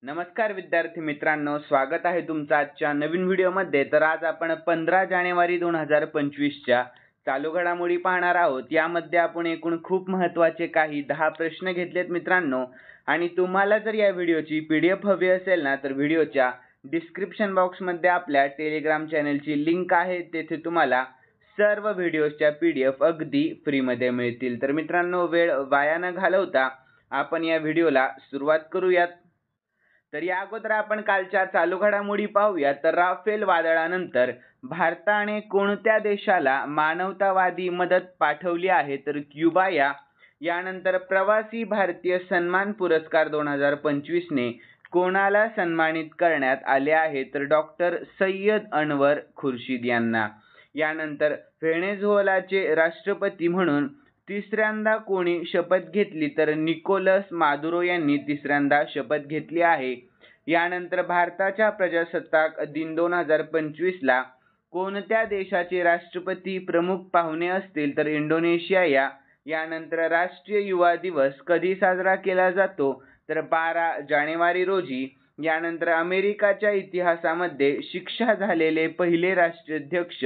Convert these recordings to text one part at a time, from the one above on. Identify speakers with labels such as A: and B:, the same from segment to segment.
A: नमस्कार विद्यार्थी मित्रांनो, स्वागत आहे तुमचं आजच्या नवीन व्हिडिओमध्ये। तर आज आपण 15 जानेवारी 2025 च्या चालू घडामोडी पाहणार आहोत। यामध्ये आपण एकूण खूप महत्त्वाचे काही 10 प्रश्न घेतलेत मित्रांनो। आणि तुम्हाला जर या व्हिडिओची PDF हवी असेल ना, तर व्हिडिओच्या डिस्क्रिप्शन बॉक्समध्ये आपल्या टेलिग्राम चॅनलची लिंक आहे, तेथे तुम्हाला सर्व व्हिडिओच्या PDF अगदी फ्रीमध्ये मिळतील। तर मित्रांनो, वेळ वाया न घालवता आपण या व्हिडिओला सुरुवात करूयात। तर या अगोदर आपण कालच्या चालू घडामोडी पाहूया। तर राफेल वादळानंतर भारताने कोणत्या देशाला मानवतावादी मदत पाठवली आहे? तर क्युबा यानंतर प्रवासी भारतीय सन्मान पुरस्कार 2025 ने कोणाला सन्मानित करण्यात आले आहे? तर डॉक्टर सय्यद अनवर खुर्शीद यांना। यानंतर व्हेनेझुएलाचे राष्ट्रपती म्हणून तिसऱ्यांदा कोणी शपथ घेतली? तर निकोलस मादुरो यांनी तिसऱ्यांदा शपथ घेतली आहे। यानंतर भारताच्या प्रजासत्ताक दिन 2025 ला कोणत्या देशाचे राष्ट्रपती प्रमुख पाहुणे असतील? तर इंडोनेशिया यानंतर राष्ट्रीय युवा दिवस कधी साजरा केला जातो? तर 12 जानेवारी रोजी। यानंतर अमेरिकाच्या इतिहासामध्ये शिक्षा झालेले पहिले राष्ट्राध्यक्ष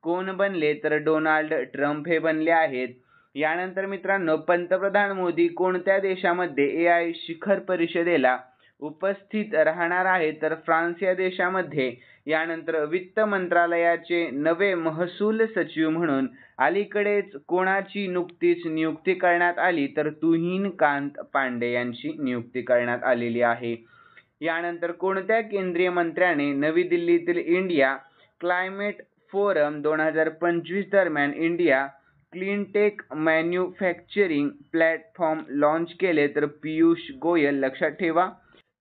A: कोण बनले? तर डोनाल्ड ट्रम्प हे बनले आहेत। यानंतर मित्रांनो, पंतप्रधान मोदी कोणत्या देशामध्ये AI शिखर परिषदेला उपस्थित राहणार आहे? तर फ्रान्स या देशामध्ये। यानंतर वित्त मंत्रालयाचे नवे महसूल सचिव म्हणून अलीकडेच कोणाची नुकतीच नियुक्ती करण्यात आली? तर तुहिन कांत पांडे यांची नियुक्ती करण्यात आलेली आहे। यानंतर कोणत्या केंद्रीय मंत्र्याने नवी दिल्लीतील इंडिया क्लायमेट फोरम 2025 दरम्यान India clean tech manufacturing platform launch केले? तर पीयूष गोयल, लक्षात ठेवा।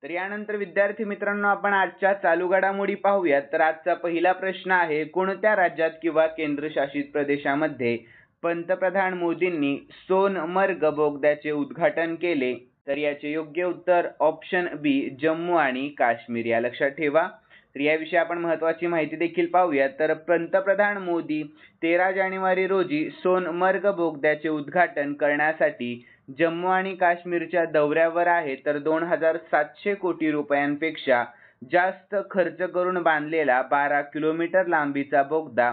A: तर यानंतर विद्यार्थी मित्रांनो, आपण आजच्या चालू घडामोडी पाहूयात। तर आजचा पहिला प्रश्न आहे, कोणत्या राज्यात किंवा केंद्रशासित प्रदेशामध्ये पंतप्रधान मोदींनी सोनमर्ग बोगद्याचे उद्घाटन केले? तर याचे योग्य उत्तर ऑप्शन बी, जम्मू आणि काश्मीर या, लक्षात ठेवा। तर याविषयी आपण महत्त्वाची माहिती देखील पाहूया। तर पंतप्रधान मोदी 13 जानेवारी रोजी सोनमर्ग बोगद्याचे उद्घाटन करण्यासाठी जम्मू आणि काश्मीरच्या दौऱ्यावर आहे। तर 2700 कोटी रुपयांपेक्षा जास्त खर्च करून बांधलेला 12 किलोमीटर लांबीचा बोगदा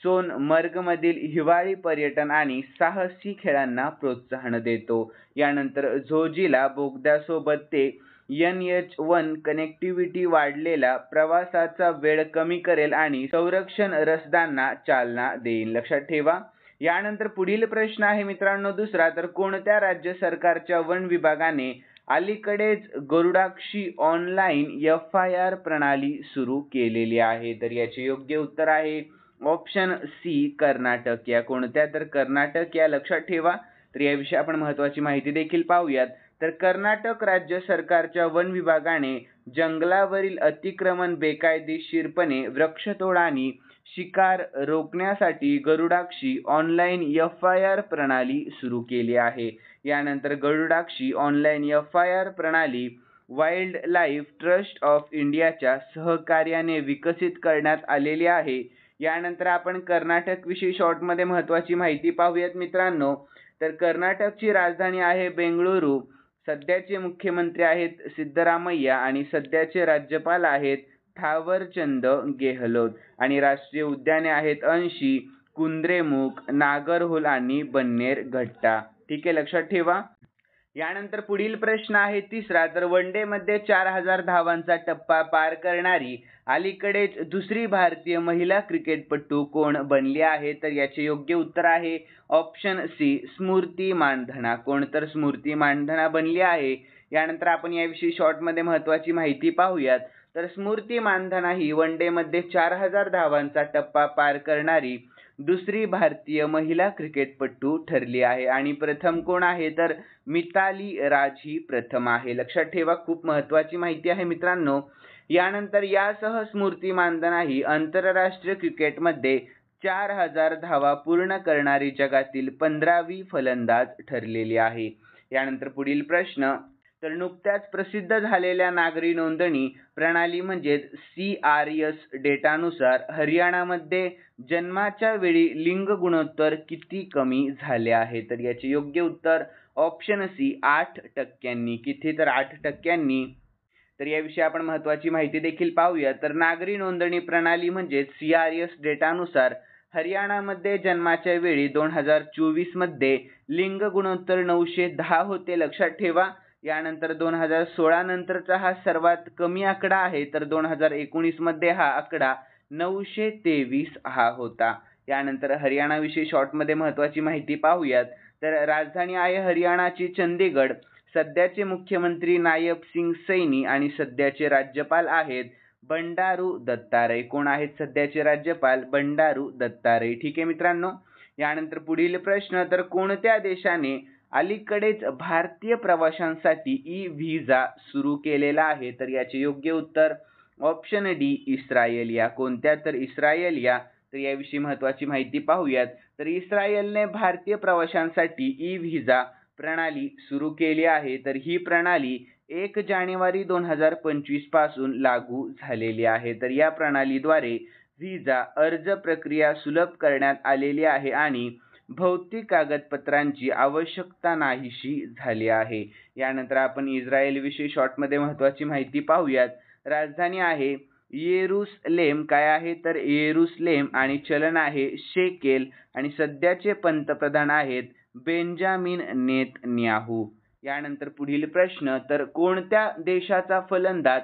A: सोनमर्गमधील हिवाळी पर्यटन आणि साहसी खेळांना प्रोत्साहन देतो। यानंतर झोजिला बोगद्यासोबत ते NH1 कनेक्टिव्हिटी वाढलेला प्रवासाचा वेळ कमी करेल आणि संरक्षण रसदांना चालना देईल, लक्षात ठेवा। यानंतर पुढील प्रश्न आहे मित्रांनो दुसरा, तर कोणत्या राज्य सरकारच्या वन विभागाने अलीकडेच गरुडाक्षी ऑनलाईन FIR प्रणाली सुरू केलेली आहे? तर याचे योग्य उत्तर आहे ऑप्शन सी, कर्नाटक या। कोणत्या? तर कर्नाटक या, लक्षात ठेवा। तर याविषयी आपण महत्त्वाची माहिती देखील पाहूयात। तर कर्नाटक राज्य सरकारच्या वन विभागाने जंगलावरील अतिक्रमण, बेकायदेशीरपणे वृक्षतोड आणि शिकार रोखण्यासाठी गरुडाक्षी ऑनलाईन FIR प्रणाली सुरू केली आहे। यानंतर गरुडाक्षी ऑनलाईन FIR प्रणाली वाईल्ड लाईफ ट्रस्ट ऑफ इंडियाच्या सहकार्याने विकसित करण्यात आलेली आहे। यानंतर आपण कर्नाटक विषयी शॉर्टमध्ये महत्त्वाची माहिती पाहूयात मित्रांनो। तर कर्नाटकची राजधानी आहे बेंगळुरू। सध्याचे मुख्यमंत्री आहेत सिद्धरामय्या आणि सध्याचे राज्यपाल आहेत थावरचंद गेहलोत। आणि राष्ट्रीय उद्याने आहेत अंशी, कुद्रेमुख, नागरहोल आणि बन्नेरघट्टा। ठीक आहे, लक्षात ठेवा। यानंतर पुढील प्रश्न आहे तिसरा, तर वनडे मध्ये 4000 धावांचा टप्पा पार करणारी अलीकडेच दुसरी भारतीय महिला क्रिकेटपटू कोण बनली आहे? तर याचे योग्य उत्तर आहे ऑप्शन सी, स्मृती मानधना। कोण? तर स्मृती मानधना बनली आहे। यानंतर आपण याविषयी शॉर्टमध्ये महत्त्वाची माहिती पाहूयात। तर स्मृती मानधना ही वनडे मध्ये 4000 धावांचा टप्पा पार करणारी दुसरी भारतीय महिला क्रिकेटपटू ठरली आहे। आणि प्रथम कोण आहे? तर मिताली राज ही प्रथम आहे, लक्षात ठेवा। खूप महत्त्वाची माहिती आहे मित्रांनो। यानंतर यासह स्मृती मानधना ही आंतरराष्ट्रीय क्रिकेटमध्ये 4000 धावा पूर्ण करणारी जगातील 15वी फलंदाज ठरलेली आहे। यानंतर पुढील प्रश्न, तर नुकत्याच प्रसिद्ध झालेल्या नागरी नोंदणी प्रणाली म्हणजे CRS डेटानुसार हरियाणामध्ये जन्माच्या वेळी लिंग गुणोत्तर किती कमी झाले आहे? तर याचे योग्य उत्तर ऑप्शन सी, 8%। किती? तर 8%। तर याविषयी आपण महत्त्वाची माहिती देखील पाहूया. तर नागरी नोंदणी प्रणाली म्हणजे CRS डेटानुसार हरियाणामध्ये जन्माच्या वेळी 2024 मध्ये लिंग गुणोत्तर 910 होते, लक्षात ठेवा. यानंतर 2016 नंतरचा हा सर्वात कमी आकडा आहे, तर 2019 मध्ये हा आकडा 923 हा होता. यानंतर हरियाणाविषयी शॉर्टमध्ये महत्त्वाची माहिती पाहूयात. तर राजधानी आहे हरियाणाची चंदीगड. सध्याचे मुख्यमंत्री नायब सिंग सैनी आणि सध्याचे राज्यपाल आहेत बंडारू दत्तात्रय. कोण आहेत सध्याचे राज्यपाल? बंडारू दत्तात्रय. ठीक आहे मित्रांनो. यानंतर पुढील प्रश्न, तर कोणत्या देशाने अलीकडेच भारतीय प्रवाशांसाठी ई-व्हिसा सुरू केलेला आहे? तर याचे योग्य उत्तर ऑप्शन डी इस्रायल. या कोणत्या? तर इस्रायल. या तर याविषयी महत्त्वाची माहिती पाहूयात. तर इस्रायलने भारतीय प्रवाशांसाठी ई-व्हिसा प्रणाली सुरू केली आहे. तर ही प्रणाली 1 जानेवारी 2025 पासून लागू झालेली आहे. तर या प्रणालीद्वारे व्हिसा अर्ज प्रक्रिया सुलभ करण्यात आलेली आहे आणि भौतिक कागदपत्रांची आवश्यकता नाहीशी झाली आहे. यानंतर आपण इस्रायल विषयी शॉर्टमध्ये महत्त्वाची माहिती पाहूयात. राजधानी आहे येरुसलेम. काय आहे? तर येरुसलेम आणि चलन आहे शेकेल आणि सध्याचे पंतप्रधान आहेत बेंजामिन नेतन्याहू. यानंतर पुढील प्रश्न, तर कोणत्या देशाचा फलंदाज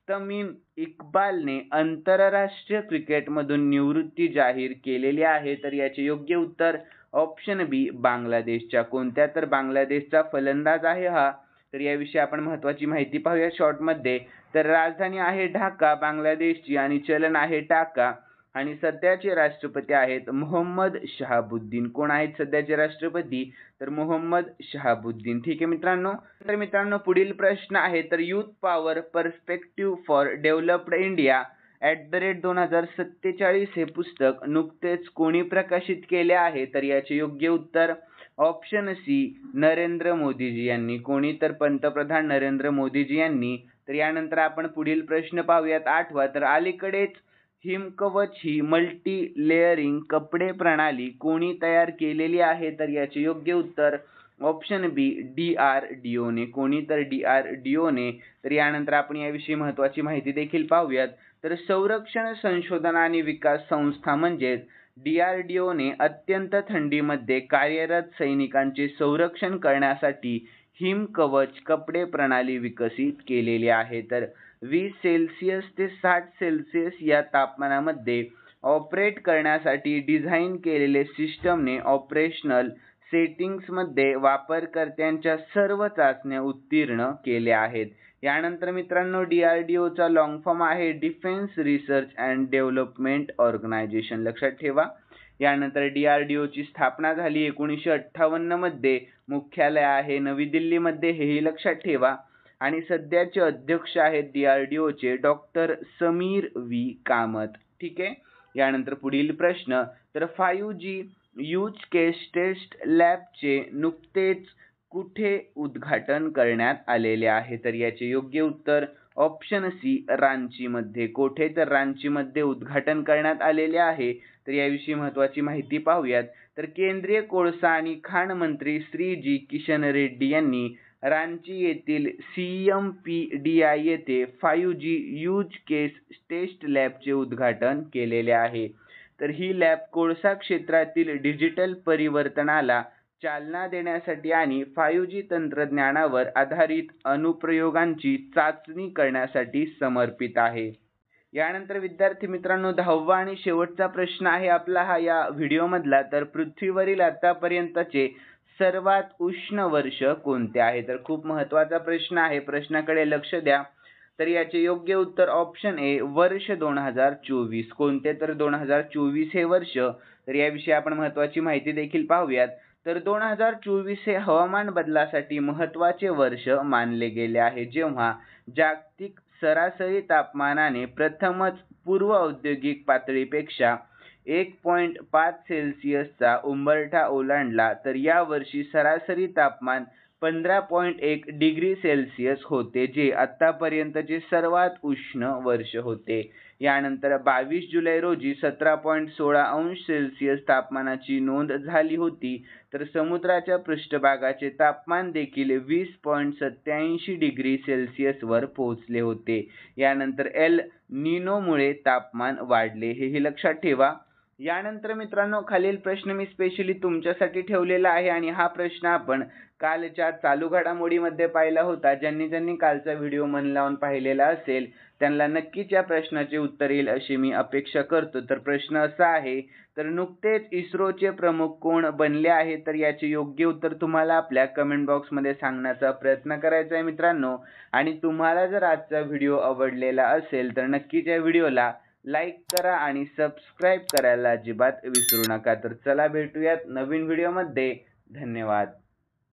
A: तमीम इक्बालने आंतरराष्ट्रीय क्रिकेटमधून निवृत्ती जाहीर केलेली आहे? तर याचे योग्य उत्तर ऑप्शन बी बांगलादेशच्या. कोणत्या? तर बांगलादेशचा फलंदाज आहे हा. तर याविषयी आपण महत्त्वाची माहिती पाहूया शॉर्टमध्ये. तर राजधानी आहे ढाका बांगलादेशची आणि चलन आहे टाका आणि सध्याचे राष्ट्रपती आहेत मोहम्मद शहाबुद्दीन. कोण आहेत सध्याचे राष्ट्रपती? तर मोहम्मद शहाबुद्दीन. ठीक आहे मित्रांनो. तर मित्रांनो पुढील प्रश्न आहे, तर youth power perspective for developed India @2047 हे पुस्तक नुकतेच कोणी प्रकाशित केले आहे? तर याचे योग्य उत्तर ऑप्शन सी नरेंद्र मोदीजी यांनी. कोणी? तर पंतप्रधान नरेंद्र मोदीजी यांनी. तर यानंतर आपण पुढील प्रश्न पाहूयात 8वा. तर अलीकडेच हिमकवच ही मल्टी लेअरिंग कपडे प्रणाली कोणी तयार केलेली आहे? तर याचे योग्य उत्तर ऑप्शन बी DRDO ने. कोणी? तर DRDO ने. तर यानंतर आपण याविषयी महत्त्वाची माहिती देखील पाहूयात. तर संरक्षण संशोधन आणि विकास संस्था म्हणजेच DRDO ने अत्यंत थंडीमध्ये कार्यरत सैनिकांचे संरक्षण करण्यासाठी हिमकवच कपडे प्रणाली विकसित केलेली आहे. तर 20 सेल्सिअस ते 60 सेल्सिअस या तापमानामध्ये ऑपरेट करण्यासाठी डिझाईन केलेले सिस्टमने ऑपरेशनल सेटिंग्समध्ये वापरकर्त्यांच्या सर्व चाचण्या उत्तीर्ण केल्या आहेत. यानंतर मित्रांनो DRDOचा लॉंग फॉर्म आहे defence research and development organisation. लक्षात ठेवा. यानंतर DRDOची स्थापना झाली 1958 मध्ये. मुख्यालय आहे नवी दिल्लीमध्ये, हेही लक्षात ठेवा. आणि सध्याचे अध्यक्ष आहेत DRDOचे डॉक्टर समीर V कामत. ठीक आहे. यानंतर पुढील प्रश्न, तर 5G यूज केस टेस्ट लॅबचे नुकतेच कुठे उद्घाटन करण्यात आलेले आहे? तर याचे योग्य उत्तर ऑप्शन सी रांचीमध्ये. कोठे? तर रांचीमध्ये उद्घाटन करण्यात आलेले आहे. तर याविषयी महत्त्वाची माहिती पाहूयात. तर केंद्रीय कोळसा आणि खाण मंत्री श्री जी किशन रेड्डी यांनी रांची येथील CMPDI येथे 5G यूज केस टेस्ट लॅबचे उद्घाटन केलेले आहे. तर ही लॅब कोळसा क्षेत्रातील डिजिटल परिवर्तनाला चालना देण्यासाठी आणि 5G तंत्रज्ञानावर आधारित अनुप्रयोगांची चाचणी करण्यासाठी समर्पित आहे. यानंतर विद्यार्थी मित्रांनो 10वा आणि शेवटचा प्रश्न आहे आपला हा या व्हिडिओमधला. तर पृथ्वीवरील आतापर्यंतचे सर्वात उष्ण वर्ष कोणते आहे? तर खूप महत्त्वाचा प्रश्न आहे, प्रश्नाकडे लक्ष द्या. तर याचे योग्य उत्तर ऑप्शन ए वर्ष 2024. कोणते? तर 2024 हे वर्ष. तर याविषयी आपण महत्त्वाची माहिती देखील पाहूयात. तर 2024 हे हवामान बदलासाठी महत्त्वाचे वर्ष मानले गेले आहे, जेव्हा जागतिक सरासरी तापमानाने प्रथमच पूर्व औद्योगिक पातळीपेक्षा 1.5 सेल्सिअसचा उंबरठा ओलांडला. तर या वर्षी सरासरी तापमान 15.1 डिग्री सेल्सिअस होते, जे आतापर्यंतचे सर्वात उष्ण वर्ष होते. यानंतर 22 जुलै रोजी 17.16 अंश सेल्सिअस तापमानाची नोंद झाली होती. तर समुद्राच्या पृष्ठभागाचे तापमान देखील 20.87 डिग्री सेल्सिअसवर पोहोचले होते. यानंतर एल निनोमुळे तापमान वाढले, हेही लक्षात ठेवा. यानंतर मित्रांनो, खालील प्रश्न मी स्पेशली तुमच्यासाठी ठेवलेला आहे आणि हा प्रश्न आपण कालच्या चालू घडामोडीमध्ये पाहिला होता. ज्यांनी कालचा व्हिडिओ मन लावून पाहिलेला असेल त्यांना नक्कीच या प्रश्नाचे उत्तर येईल अशी मी अपेक्षा करतो. तर प्रश्न असा आहे, तर नुकतेच इस्रोचे प्रमुख कोण बनले आहे? तर याचे योग्य उत्तर तुम्हाला आपल्या कमेंट बॉक्समध्ये सांगण्याचा प्रयत्न करायचा आहे मित्रांनो. आणि तुम्हाला जर आजचा व्हिडिओ आवडलेला असेल तर नक्कीच या व्हिडिओला लाईक करा आणि सबस्क्राईब करायला अजिबात विसरू नका. तर चला भेटूयात नवीन व्हिडिओमध्ये. धन्यवाद.